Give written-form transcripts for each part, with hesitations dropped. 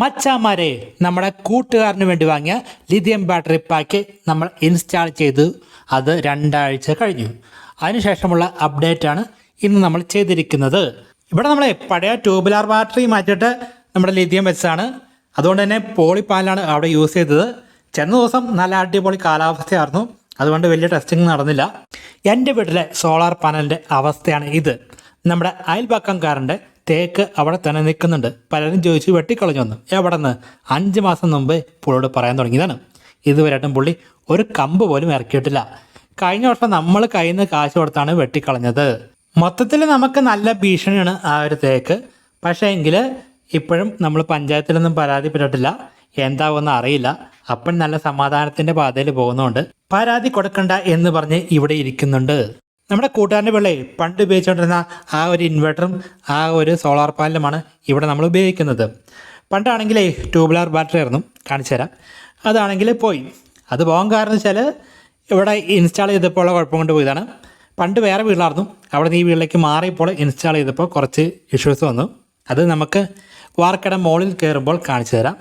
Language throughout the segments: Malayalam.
മച്ചാമാരെ, നമ്മുടെ കൂട്ടുകാരന് വേണ്ടി വാങ്ങിയ ലിഥിയം ബാറ്ററി പാക്ക് നമ്മൾ ഇൻസ്റ്റാൾ ചെയ്തു. അത് 2 ആഴ്ച കഴിഞ്ഞു. അതിനുശേഷമുള്ള അപ്ഡേറ്റ് ആണ് ഇന്ന് നമ്മൾ ചെയ്തിരിക്കുന്നത്. ഇവിടെ നമ്മൾ പഴയ ട്യൂബുലാർ ബാറ്ററി മാറ്റിയിട്ട് നമ്മുടെ ലിഥിയം വെച്ചാണ്. അതുകൊണ്ട് തന്നെ പോളി പാനലാണ് അവിടെ യൂസ് ചെയ്തത്. ചെന്ന ദിവസം നല്ല അടിപൊളി കാലാവസ്ഥയായിരുന്നു. അതുകൊണ്ട് വലിയ ടെസ്റ്റിംഗ് നടന്നില്ല. എൻ്റെ വീട്ടിലെ സോളാർ പാനലിൻ്റെ അവസ്ഥയാണ് ഇത്. നമ്മുടെ അയൽപക്കംകാരൻ്റെ തേക്ക് അവിടെ തന്നെ നിൽക്കുന്നുണ്ട്. പലരും ചോദിച്ചു വെട്ടിക്കളഞ്ഞൊന്ന്. എവിടെ നിന്ന്? 5 മാസം മുമ്പ് പുള്ളിയോട് പറയാൻ തുടങ്ങിയതാണ്. ഇതുവരെയായിട്ടും പുള്ളി ഒരു കമ്പ് പോലും ഇറക്കിയിട്ടില്ല. കഴിഞ്ഞ വർഷം നമ്മൾ കയ്യിൽ നിന്ന് കാശ് കൊടുത്താണ് വെട്ടിക്കളഞ്ഞത്. മൊത്തത്തിൽ നമുക്ക് നല്ല ഭീഷണിയാണ് ആ ഒരു തേക്ക്. പക്ഷേ എങ്കിൽ ഇപ്പോഴും നമ്മൾ പഞ്ചായത്തിലൊന്നും പരാതിപ്പെട്ടിട്ടില്ല. എന്താവുമെന്ന് അറിയില്ല. അപ്പം നല്ല സമാധാനത്തിൻ്റെ പാതയിൽ പോകുന്നുണ്ട്. പരാതി കൊടുക്കണ്ട എന്ന് പറഞ്ഞ് ഇവിടെ ഇരിക്കുന്നുണ്ട്. നമ്മുടെ കൂട്ടുകാരൻ്റെ പിള്ളേ പണ്ട് ഉപയോഗിച്ചുകൊണ്ടിരുന്ന ആ ഒരു ഇൻവെർട്ടറും ആ ഒരു സോളാർ പാനലുമാണ് ഇവിടെ നമ്മൾ ഉപയോഗിക്കുന്നത്. പണ്ടാണെങ്കിലേ ട്യൂബുലാർ ബാറ്ററി ആയിരുന്നു. കാണിച്ചു തരാം. അതാണെങ്കിൽ പോയി. അത് പോകാൻ കാരണം വെച്ചാൽ ഇവിടെ ഇൻസ്റ്റാൾ ചെയ്തപ്പോൾ ഉള്ള കുഴപ്പം കൊണ്ട് പോയതാണ്. പണ്ട് വേറെ വീട്ടിലായിരുന്നു. അവിടെ നിന്ന് ഈ വീട്ടിലേക്ക് മാറിയപ്പോൾ ഇൻസ്റ്റാൾ ചെയ്തപ്പോൾ കുറച്ച് ഇഷ്യൂസ് വന്നു. അത് നമുക്ക് വാർക്കട മോളിൽ കയറുമ്പോൾ കാണിച്ചു തരാം.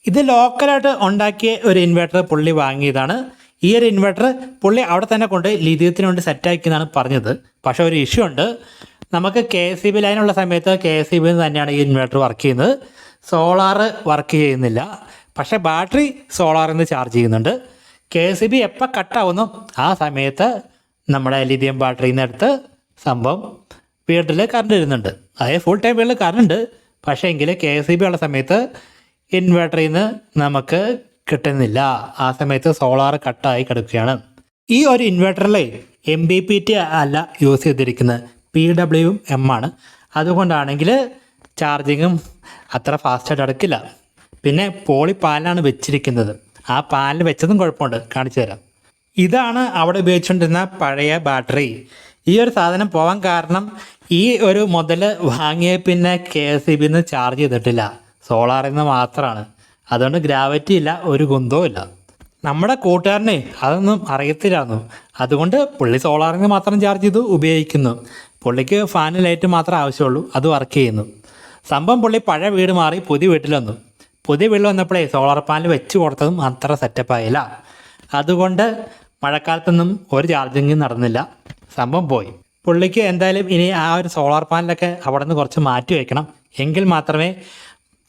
ഇത് ലോക്കലായിട്ട് ഉണ്ടാക്കിയ ഒരു ഇൻവെർട്ടർ പുള്ളി വാങ്ങിയതാണ്. ഈ ഒരു ഇൻവെർട്ടർ പുള്ളി അവിടെ തന്നെ കൊണ്ട് ലിഥിയത്തിന് വേണ്ടി സെറ്റാക്കിയെന്നാണ് പറഞ്ഞത്. പക്ഷേ ഒരു ഇഷ്യൂ ഉണ്ട്. നമുക്ക് KSEB ലൈനുള്ള സമയത്ത് KSEB തന്നെയാണ് ഈ ഇൻവെർട്ടർ വർക്ക് ചെയ്യുന്നത്. സോളാർ വർക്ക് ചെയ്യുന്നില്ല. പക്ഷേ ബാറ്ററി സോളാറിൽ നിന്ന് ചാർജ് ചെയ്യുന്നുണ്ട്. KSEB എപ്പോൾ കട്ടാവുന്നു ആ സമയത്ത് നമ്മുടെ ലിഥിയം ബാറ്ററിയിൽ നിന്ന് എടുത്ത് സംഭവം വീട്ടിൽ കറണ്ട് വരുന്നുണ്ട്. അതായത് ഫുൾ ടൈം വീട്ടിൽ കറണ്ട് ഉണ്ട്. പക്ഷേ എങ്കിൽ KSEB ഉള്ള സമയത്ത് ഇൻവെർട്ടറിൽ നിന്ന് നമുക്ക് കിട്ടുന്നില്ല. ആ സമയത്ത് സോളാർ കട്ടായി കിടക്കുകയാണ്. ഈ ഒരു ഇൻവെർട്ടറിൽ MPPT അല്ല യൂസ് ചെയ്തിരിക്കുന്നത്, PWM ആണ്. അതുകൊണ്ടാണെങ്കിൽ ചാർജിങ്ങും അത്ര ഫാസ്റ്റായിട്ട് എടുക്കില്ല. പിന്നെ പോളി പാനലാണ് വെച്ചിരിക്കുന്നത്. ആ പാനൽ വെച്ചതും കുഴപ്പമുണ്ട്. കാണിച്ചു തരാം. ഇതാണ് അവിടെ ഉപയോഗിച്ചുകൊണ്ടിരുന്ന പഴയ ബാറ്ററി. ഈ ഒരു സാധനം പോകാൻ കാരണം ഈ ഒരു മുതൽ വാങ്ങിയ പിന്നെ KSEB നിന്ന് ചാർജ് ചെയ്തിട്ടില്ല. സോളാറിൽ നിന്ന് മാത്രമാണ്. അതുകൊണ്ട് ഗ്രാവിറ്റി ഇല്ല, ഒരു കുന്തവും ഇല്ല. നമ്മുടെ കൂട്ടുകാരനെ അതൊന്നും അറിയത്തില്ലായിരുന്നു. അതുകൊണ്ട് പുള്ളി സോളാറിൽ നിന്ന് മാത്രം ചാർജ് ചെയ്ത് ഉപയോഗിക്കുന്നു. പുള്ളിക്ക് ഫാൻ ലൈറ്റ് മാത്രമേ ആവശ്യമുള്ളൂ. അത് വർക്ക് ചെയ്യുന്നു. സംഭവം പുള്ളി പഴയ വീട് മാറി പുതിയ വീട്ടിൽ വന്നു. പുതിയ വീട്ടിൽ വന്നപ്പോഴേ സോളാർ പാനൽ വെച്ച് കൊടുത്തതും അത്ര സെറ്റപ്പായില്ല. അതുകൊണ്ട് മഴക്കാലത്തൊന്നും ഒരു ചാർജിങ് നടന്നില്ല. സംഭവം പോയി. പുള്ളിക്ക് എന്തായാലും ഇനി ആ ഒരു സോളാർ പാനലൊക്കെ അവിടെ നിന്ന് കുറച്ച് മാറ്റി വയ്ക്കണം. എങ്കിൽ മാത്രമേ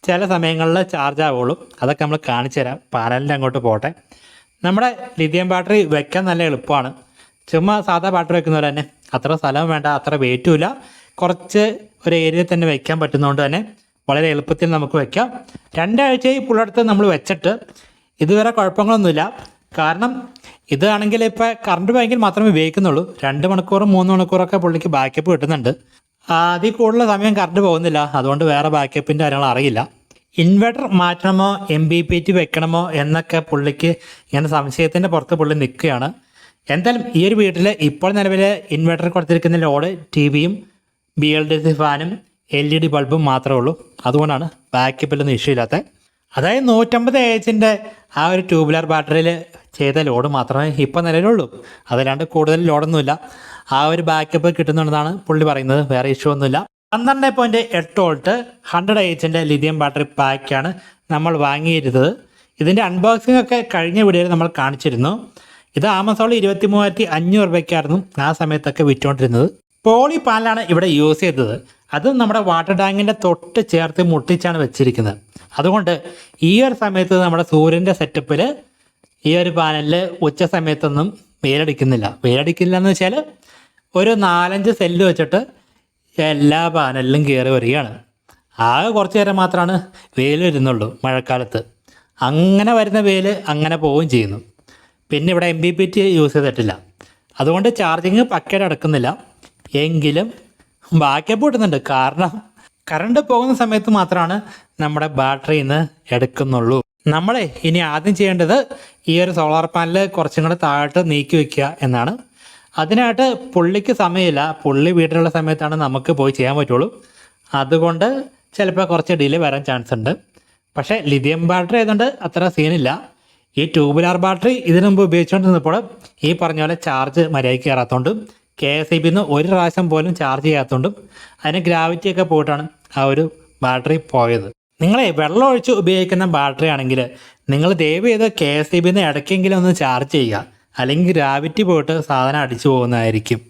ചില സമയങ്ങളിൽ ചാർജ് ആവുള്ളൂ. അതൊക്കെ നമ്മൾ കാണിച്ചു തരാം. പാനലിൻ്റെ അങ്ങോട്ട് പോട്ടെ. നമ്മുടെ ലിഥിയം ബാറ്ററി വെക്കാൻ നല്ല എളുപ്പമാണ്. ചുമ്മാ സാധാ ബാറ്ററി വെക്കുന്ന പോലെ തന്നെ അത്ര സ്ഥലവും വേണ്ട, അത്ര വെയിറ്റും ഇല്ല. കുറച്ച് ഒരു ഏരിയയിൽ തന്നെ വെക്കാൻ പറ്റുന്നതുകൊണ്ട് തന്നെ വളരെ എളുപ്പത്തിൽ നമുക്ക് വെക്കാം. 2 ആഴ്ചയായി പുള്ളടുത്ത് നമ്മൾ വെച്ചിട്ട് ഇതുവരെ കുഴപ്പങ്ങളൊന്നുമില്ല. കാരണം ഇതാണെങ്കിൽ ഇപ്പോൾ കറണ്ട് പോയെങ്കിൽ മാത്രമേ ഉപയോഗിക്കുന്നുള്ളൂ. 2 മണിക്കൂറും 3 മണിക്കൂറൊക്കെ പുള്ളിക്ക് ബാക്കപ്പ് കിട്ടുന്നുണ്ട്. അതിൽ കൂടുതൽ സമയം കറണ്ട് പോകുന്നില്ല. അതുകൊണ്ട് വേറെ ബാക്കപ്പിൻ്റെ കാര്യങ്ങൾ അറിയില്ല. ഇൻവെർട്ടർ മാറ്റണമോ MPPT വെക്കണമോ എന്നൊക്കെ പുള്ളിക്ക് ഇങ്ങനെ സംശയത്തിൻ്റെ പുറത്ത് പുള്ളി നിൽക്കുകയാണ്. എന്തായാലും ഈ ഒരു വീട്ടിൽ ഇപ്പോൾ നിലവിൽ ഇൻവെർട്ടർ കൊടുത്തിരിക്കുന്ന ലോഡ് TVയും BLDC ഫാനും LED ബൾബും മാത്രമേ ഉള്ളൂ. അതുകൊണ്ടാണ് ബാക്കപ്പിലൊന്നും ഇഷ്യൂ ഇല്ലാത്തത്. അതായത് 150 AHൻ്റെ ആ ഒരു ട്യൂബുലാർ ബാറ്ററിയിൽ ചെയ്ത ലോഡ് മാത്രമേ ഇപ്പോൾ നിലവിലുള്ളൂ. അതല്ലാണ്ട് കൂടുതൽ ലോഡൊന്നുമില്ല. ആ ഒരു ബാക്കപ്പ് കിട്ടുന്നുണ്ടെന്നാണ് പുള്ളി പറയുന്നത്. വേറെ ഇഷ്യൂ ഒന്നുമില്ല. 12.8 വോൾട്ട് 100 AHൻ്റെ ലിഥിയം ബാറ്ററി പാക്കാണ് നമ്മൾ വാങ്ങിയിരുന്നത്. ഇതിൻ്റെ അൺബോക്സിംഗ് ഒക്കെ കഴിഞ്ഞ വീഡിയോയിൽ നമ്മൾ കാണിച്ചിരുന്നു. ഇത് ആമസോണിൽ 23,500 രൂപയ്ക്കായിരുന്നു ആ സമയത്തൊക്കെ വിറ്റുകൊണ്ടിരുന്നത്. പോളി പാനലാണ് ഇവിടെ യൂസ് ചെയ്തത്. അതും നമ്മുടെ വാട്ടർ ടാങ്കിൻ്റെ തൊട്ട് ചേർത്ത് മുട്ടിച്ചാണ് വെച്ചിരിക്കുന്നത്. അതുകൊണ്ട് ഈ ഒരു സമയത്ത് നമ്മുടെ സൂര്യൻ്റെ സെറ്റപ്പിൽ ഈ ഒരു പാനലിൽ ഉച്ച സമയത്തൊന്നും വെയിലടിക്കില്ല എന്ന് വെച്ചാൽ ഒരു 4-5 സെല്ല് വെച്ചിട്ട് എല്ലാ പാനലിലും കയറി വരികയാണ്. ആകെ കുറച്ച് നേരം മാത്രമാണ് വെയിൽ വരുന്നുള്ളൂ മഴക്കാലത്ത്. അങ്ങനെ വരുന്ന വെയിൽ അങ്ങനെ പോവുകയും ചെയ്യുന്നു. പിന്നെ ഇവിടെ MPPT യൂസ് ചെയ്തിട്ടില്ല. അതുകൊണ്ട് ചാർജിങ് പക്കയുടെ അടക്കുന്നില്ല. എങ്കിലും ബാക്കപ്പ് കിട്ടുന്നുണ്ട്. കാരണം കറണ്ട് പോകുന്ന സമയത്ത് മാത്രമാണ് നമ്മുടെ ബാറ്ററിയിൽ നിന്ന് എടുക്കുന്നുള്ളൂ. നമ്മളെ ഇനി ആദ്യം ചെയ്യേണ്ടത് ഈ ഒരു സോളാർ പാനൽ കുറച്ചും കൂടെ താഴോട്ട് നീക്കി വയ്ക്കുക എന്നാണ്. അതിനായിട്ട് പുള്ളിക്ക് സമയമില്ല. പുള്ളി വീട്ടിലുള്ള സമയത്താണ് നമുക്ക് പോയി ചെയ്യാൻ പറ്റുള്ളൂ. അതുകൊണ്ട് ചിലപ്പോൾ കുറച്ച് ഡിലേ വരാൻ ചാൻസ് ഉണ്ട്. പക്ഷേ ലിഥിയം ബാറ്ററി ആയതുകൊണ്ട് അത്ര സീനില്ല. ഈ ട്യൂബുലാർ ബാറ്ററി ഇതിനു മുമ്പ് ഉപയോഗിച്ചുകൊണ്ടിരുന്നപ്പോൾ ഈ പറഞ്ഞ പോലെ ചാർജ് മര്യാദയ്ക്ക് കയറാത്തതുകൊണ്ടും KSEB നിന്ന് ഒരു പ്രാവശ്യം പോലും ചാർജ് ചെയ്യാത്തതുകൊണ്ടും അതിന് ഗ്രാവിറ്റിയൊക്കെ പോയിട്ടാണ് ആ ഒരു ബാറ്ററി പോയത്. നിങ്ങളെ വെള്ളം ഒഴിച്ച് ഉപയോഗിക്കുന്ന ബാറ്ററി ആണെങ്കിൽ നിങ്ങൾ ദയവ് ചെയ്ത് KSEBിന്ന് ഇടയ്ക്കെങ്കിലും ഒന്ന് ചാർജ് ചെയ്യുക, അല്ലെങ്കിൽ ഗ്രാവിറ്റി പോയിട്ട് സാധനം അടിച്ചു പോകുന്നതായിരിക്കും.